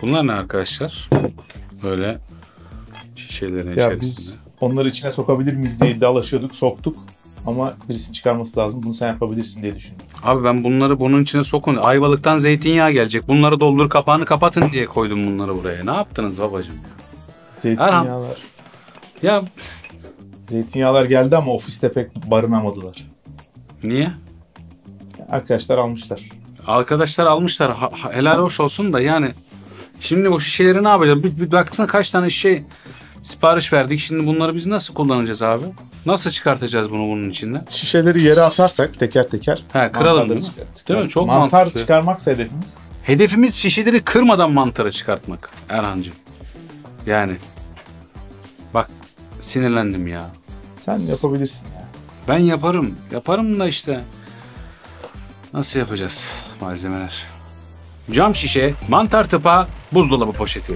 Bunlar ne arkadaşlar? Böyle şişelerin Ya içerisinde. biz onları içine sokabilir miyiz diye iddialaşıyorduk, soktuk. Ama birisi çıkarması lazım. Bunu sen yapabilirsin diye düşündüm. Abi ben bunları bunun içine sokun. Ayvalık'tan zeytinyağı gelecek. Bunları doldur, kapağını kapatın diye koydum bunları buraya. Ne yaptınız babacığım ya? Zeytinyağlar. Ya Zeytinyağlar geldi ama ofiste pek barınamadılar. niye? Arkadaşlar almışlar. Arkadaşlar almışlar. Helal hoş olsun da yani. Şimdi bu şişeleri ne yapacağız? Bir baksana kaç tane şişe sipariş verdik. Şimdi bunları biz nasıl kullanacağız abi? Nasıl çıkartacağız bunu bunun içinden? Şişeleri yere atarsak teker teker. Kıralım değil mi? Değil mi? Çok mantar mantıklı. çıkarmaksa hedefimiz. Hedefimiz şişeleri kırmadan mantarı çıkartmak Erhan'cığım. Yani bak sinirlendim ya. Sen yapabilirsin ya. Ben yaparım. Yaparım da işte. Nasıl yapacağız malzemeler? Cam şişe, mantar tıpa, buzdolabı poşeti.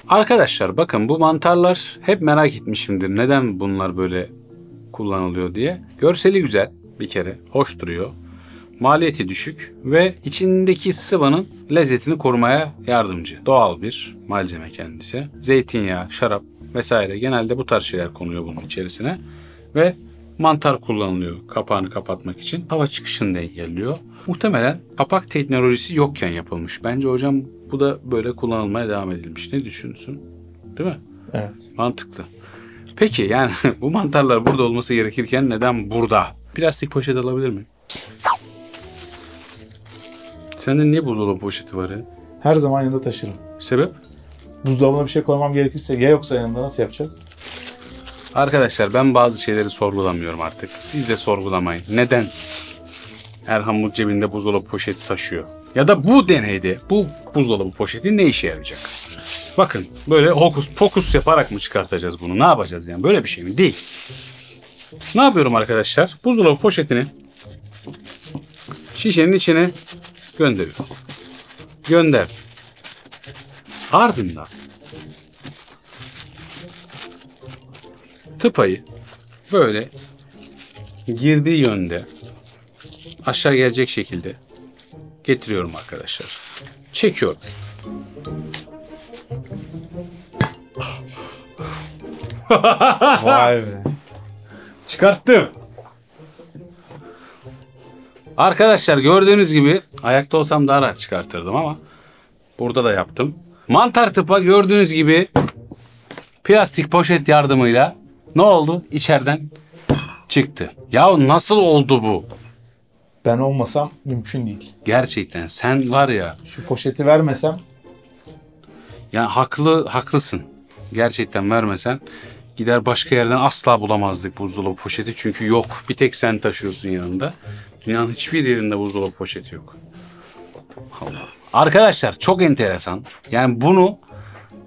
Arkadaşlar bakın bu mantarlar hep merak etmişimdir. Neden bunlar böyle kullanılıyor diye. Görseli güzel bir kere. Hoş duruyor. Maliyeti düşük ve içindeki sıvının lezzetini korumaya yardımcı. Doğal bir malzeme kendisi. Zeytinyağı, şarap vesaire genelde bu tarz şeyler konuyor bunun içerisine. Ve mantar kullanılıyor kapağını kapatmak için. Hava çıkışını da engelliyor. Muhtemelen kapak teknolojisi yokken yapılmış. Bence hocam bu da böyle kullanılmaya devam edilmiş. Ne düşünüyorsun? Değil mi? Evet. Mantıklı. Peki yani bu mantarlar burada olması gerekirken neden burada? Plastik poşet alabilir miyim? Sende niye buzdolabı poşeti var ya? Her zaman yanında taşırım. Sebep? Buzdolabına bir şey koymam gerekirse ya yoksa yanımda nasıl yapacağız? Arkadaşlar ben bazı şeyleri sorgulamıyorum artık. Siz de sorgulamayın. Neden Erhan bu cebinde buzdolabı poşeti taşıyor? Ya da bu deneyde bu buzdolabı poşeti ne işe yarayacak? Bakın böyle hokus pokus yaparak mı çıkartacağız bunu? Ne yapacağız yani? Böyle bir şey mi? Değil. Ne yapıyorum arkadaşlar? Buzdolabı poşetini şişenin içine gönderiyorum. Gönder. Ardından tıpayı böyle girdiği yönde aşağı gelecek şekilde getiriyorum arkadaşlar. Çekiyorum. Vay be. Çıkarttım. Arkadaşlar gördüğünüz gibi ayakta olsam daha rahat çıkartırdım ama burada da yaptım. Mantar tıpa gördüğünüz gibi plastik poşet yardımıyla ne oldu? İçeriden çıktı. Ya nasıl oldu bu? Ben olmasam mümkün değil. Gerçekten sen var ya. Şu poşeti vermesem. Yani haklısın. Gerçekten vermesen gider başka yerden asla bulamazdık buzdolabı poşeti. Çünkü yok. Bir tek sen taşıyorsun yanında. Dünyanın hiçbir yerinde buzdolabı poşeti yok. Allah. Arkadaşlar çok enteresan. Yani bunu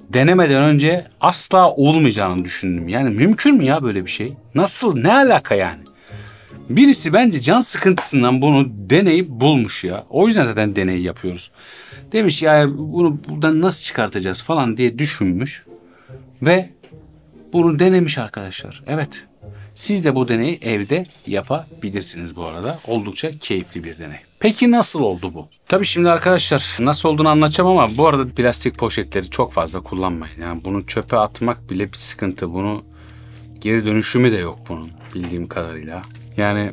denemeden önce asla olmayacağını düşündüm. Yani mümkün mü ya böyle bir şey? Nasıl? Ne alaka yani? Birisi bence can sıkıntısından bunu deneyip bulmuş ya. O yüzden zaten deney yapıyoruz. Demiş ya bunu buradan nasıl çıkartacağız falan diye düşünmüş. Ve bunu denemiş arkadaşlar. Evet. Siz de bu deneyi evde yapabilirsiniz bu arada. Oldukça keyifli bir deney. Peki nasıl oldu bu? Tabii şimdi arkadaşlar nasıl olduğunu anlatacağım ama bu arada plastik poşetleri çok fazla kullanmayın. Yani bunu çöpe atmak bile bir sıkıntı. Bunu geri dönüşümü de yok bunun bildiğim kadarıyla. Yani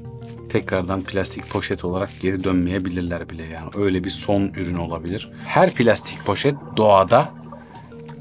tekrardan plastik poşet olarak geri dönmeyebilirler bile yani. Öyle bir son ürün olabilir. Her plastik poşet doğada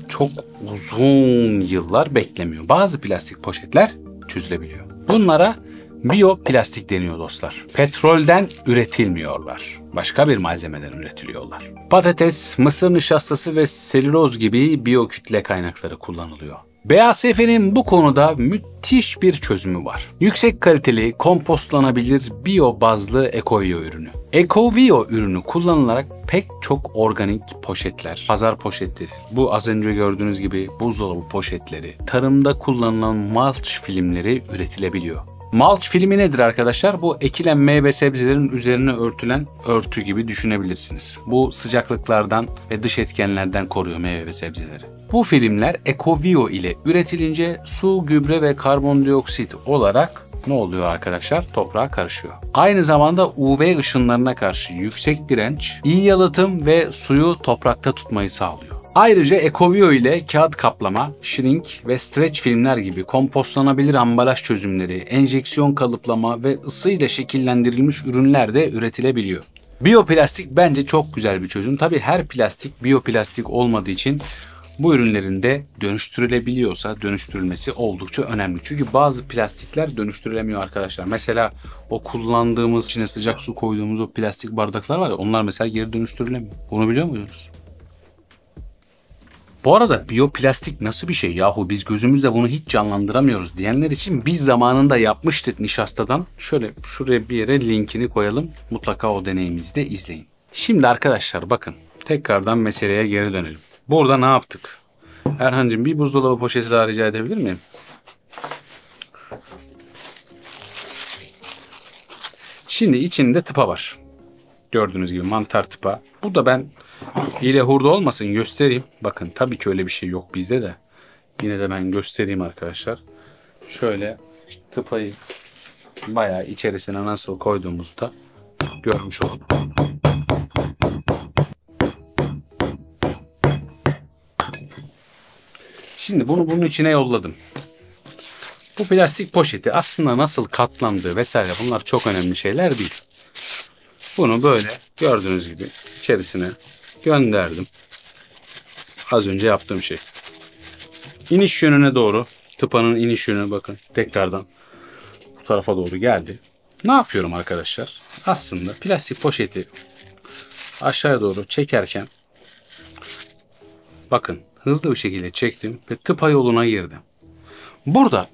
çok uzun yıllar beklemiyor. Bazı plastik poşetler çözülebiliyor. Bunlara biyoplastik deniyor dostlar. Petrolden üretilmiyorlar. Başka bir malzemeden üretiliyorlar. Patates, mısır nişastası ve selüloz gibi biyokütle kaynakları kullanılıyor. BASF'nin bu konuda müthiş bir çözümü var. Yüksek kaliteli, kompostlanabilir biyo bazlı Ecovio ürünü. Ecovio ürünü kullanılarak pek çok organik poşetler, pazar poşetleri, bu az önce gördüğünüz gibi buzdolabı poşetleri, tarımda kullanılan mulch filmleri üretilebiliyor. Mulch filmi nedir arkadaşlar? Bu ekilen meyve sebzelerin üzerine örtülen örtü gibi düşünebilirsiniz. Bu sıcaklıklardan ve dış etkenlerden koruyor meyve ve sebzeleri. Bu filmler Ecovio ile üretilince su, gübre ve karbondioksit olarak ne oluyor arkadaşlar? Toprağa karışıyor. Aynı zamanda UV ışınlarına karşı yüksek direnç, iyi yalıtım ve suyu toprakta tutmayı sağlıyor. Ayrıca Ecovio ile kağıt kaplama, shrink ve stretch filmler gibi kompostlanabilir ambalaj çözümleri, enjeksiyon kalıplama ve ısıyla şekillendirilmiş ürünler de üretilebiliyor. Biyoplastik bence çok güzel bir çözüm. Tabii her plastik biyoplastik olmadığı için bu ürünlerin de dönüştürülebiliyorsa dönüştürülmesi oldukça önemli. Çünkü bazı plastikler dönüştürülemiyor arkadaşlar. Mesela o kullandığımız, içine sıcak su koyduğumuz o plastik bardaklar var ya, onlar mesela geri dönüştürülemiyor. Bunu biliyor muydunuz? Bu arada biyoplastik nasıl bir şey yahu, biz gözümüzde bunu hiç canlandıramıyoruz diyenler için biz zamanında yapmıştık nişastadan. Şöyle şuraya bir yere linkini koyalım. Mutlaka o deneyimizi de izleyin. Şimdi arkadaşlar bakın, tekrardan meseleye geri dönelim. Burada ne yaptık? Erhan'cığım bir buzdolabı poşeti daha rica edebilir miyim? Şimdi içinde tıpa var. Gördüğünüz gibi mantar tıpa. Bu da ben hile hurda olmasın göstereyim. Bakın tabii ki öyle bir şey yok bizde de. Yine de ben göstereyim arkadaşlar. Şöyle tıpayı bayağı içerisine nasıl koyduğumuzda görmüş olduk. Şimdi bunu bunun içine yolladım. Bu plastik poşeti aslında nasıl katlandığı vesaire bunlar çok önemli şeyler değil. Bunu böyle gördüğünüz gibi içerisine gönderdim. Az önce yaptığım şey. İniş yönüne doğru, tıpanın iniş yönüne bakın tekrardan bu tarafa doğru geldi. Ne yapıyorum arkadaşlar? Aslında plastik poşeti aşağıya doğru çekerken bakın hızlı bir şekilde çektim ve tıpa yoluna girdim. Burada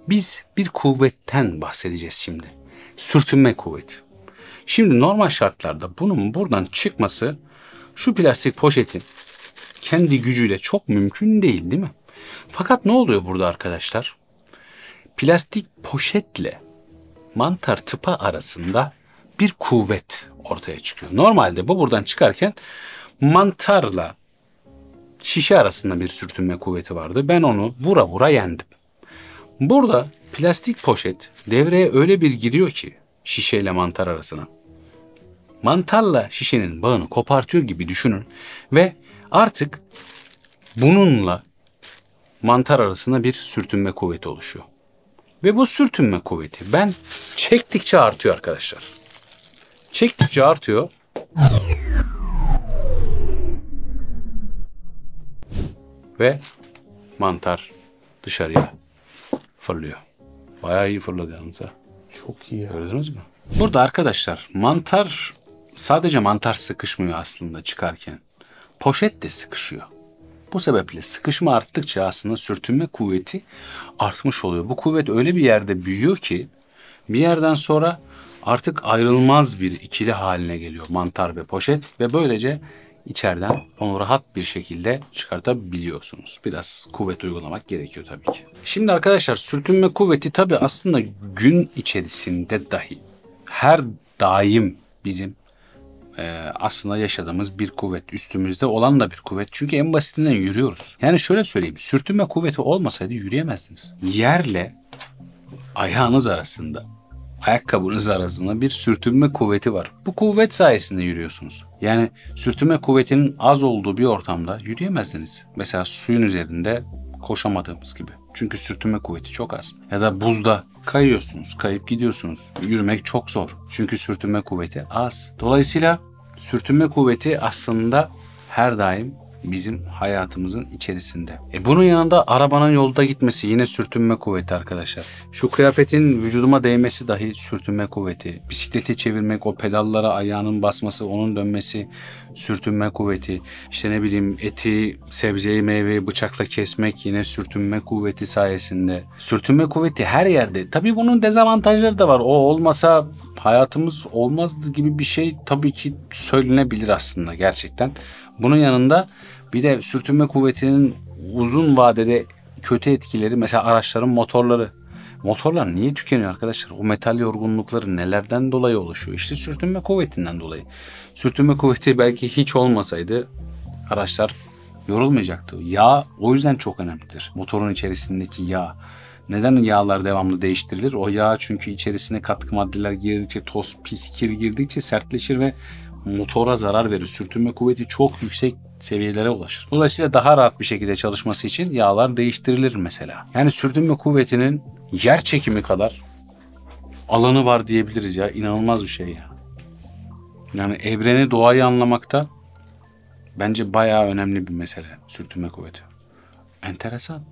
biz bir kuvvetten bahsedeceğiz şimdi. Sürtünme kuvveti. Şimdi normal şartlarda bunun buradan çıkması şu plastik poşetin kendi gücüyle çok mümkün değil, değil mi? Fakat ne oluyor burada arkadaşlar? Plastik poşetle mantar tıpa arasında bir kuvvet ortaya çıkıyor. Normalde bu buradan çıkarken mantarla şişe arasında bir sürtünme kuvveti vardı. Ben onu vura vura yendim. Burada plastik poşet devreye öyle bir giriyor ki şişeyle mantar arasına. Mantarla şişenin bağını kopartıyor gibi düşünün ve artık bununla mantar arasında bir sürtünme kuvveti oluşuyor. Ve bu sürtünme kuvveti ben çektikçe artıyor arkadaşlar. Çektikçe artıyor. Ve mantar dışarıya fırlıyor. Bayağı iyi fırladı yalnız ha. Çok iyi ya. Gördünüz mü? Burada arkadaşlar mantar, sadece mantar sıkışmıyor aslında çıkarken. Poşet de sıkışıyor. Bu sebeple sıkışma arttıkça aslında sürtünme kuvveti artmış oluyor. Bu kuvvet öyle bir yerde büyüyor ki bir yerden sonra artık ayrılmaz bir ikili haline geliyor mantar ve poşet ve böylece içeriden onu rahat bir şekilde çıkartabiliyorsunuz. Biraz kuvvet uygulamak gerekiyor tabii ki. Şimdi arkadaşlar sürtünme kuvveti tabii aslında gün içerisinde dahi her daim bizim aslında yaşadığımız bir kuvvet, üstümüzde olan da bir kuvvet. Çünkü en basitinden yürüyoruz. Yani şöyle söyleyeyim, sürtünme kuvveti olmasaydı yürüyemezdiniz. Yerle ayağınız arasında, ayakkabınız arasında bir sürtünme kuvveti var. Bu kuvvet sayesinde yürüyorsunuz. Yani sürtünme kuvvetinin az olduğu bir ortamda yürüyemezdiniz. Mesela suyun üzerinde koşamadığımız gibi. Çünkü sürtünme kuvveti çok az. Ya da buzda kayıyorsunuz, kayıp gidiyorsunuz. Yürümek çok zor. Çünkü sürtünme kuvveti az. Dolayısıyla sürtünme kuvveti aslında her daim bizim hayatımızın içerisinde. Bunun yanında arabanın yolda gitmesi yine sürtünme kuvveti arkadaşlar. Şu kıyafetin vücuduma değmesi dahi sürtünme kuvveti. Bisikleti çevirmek, o pedallara ayağının basması, onun dönmesi sürtünme kuvveti. İşte ne bileyim eti, sebzeyi, meyveyi bıçakla kesmek yine sürtünme kuvveti sayesinde. Sürtünme kuvveti her yerde. Tabii bunun dezavantajları da var. O olmasa hayatımız olmazdı gibi bir şey tabii ki söylenebilir aslında gerçekten. Bunun yanında bir de sürtünme kuvvetinin uzun vadede kötü etkileri, mesela araçların motorları. Motorlar niye tükeniyor arkadaşlar? O metal yorgunlukları nelerden dolayı oluşuyor? İşte sürtünme kuvvetinden dolayı. Sürtünme kuvveti belki hiç olmasaydı araçlar yorulmayacaktı. Yağ o yüzden çok önemlidir. Motorun içerisindeki yağ. Neden yağlar devamlı değiştirilir? O yağ çünkü içerisine katkı maddeler girdikçe, toz, pis, kir girdikçe sertleşir ve motora zarar verir. Sürtünme kuvveti çok yüksek seviyelere ulaşır. Dolayısıyla daha rahat bir şekilde çalışması için yağlar değiştirilir mesela. Yani sürtünme kuvvetinin yer çekimi kadar alanı var diyebiliriz ya. İnanılmaz bir şey ya. Yani evreni, doğayı anlamakta bence bayağı önemli bir mesele sürtünme kuvveti. Enteresan.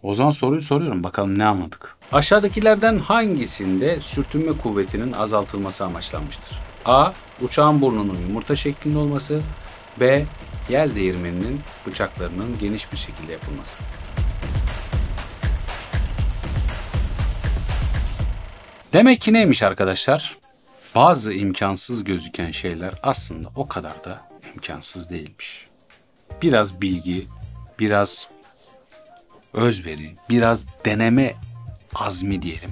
O zaman soruyu soruyorum. Bakalım ne anladık? Aşağıdakilerden hangisinde sürtünme kuvvetinin azaltılması amaçlanmıştır? A. Uçağın burnunun yumurta şeklinde olması. B. Yel değirmeninin bıçaklarının geniş bir şekilde yapılması. Demek ki neymiş arkadaşlar? Bazı imkansız gözüken şeyler aslında o kadar da imkansız değilmiş. Biraz bilgi, biraz özveri, biraz deneme azmi diyelim.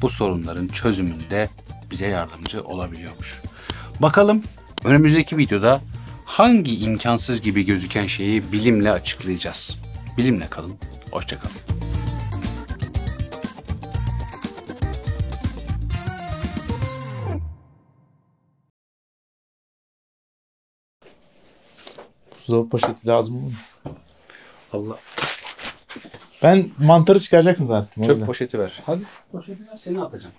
Bu sorunların çözümünde bize yardımcı olabiliyormuş. Bakalım önümüzdeki videoda hangi imkansız gibi gözüken şeyi bilimle açıklayacağız. Bilimle kalın, hoşça kalın. Buzdolabı poşeti lazım olur mu? Allah. Ben mantarı çıkaracaksın zaten. O Çöp yüzden. poşeti ver. Hadi poşeti ver, seni atacağım.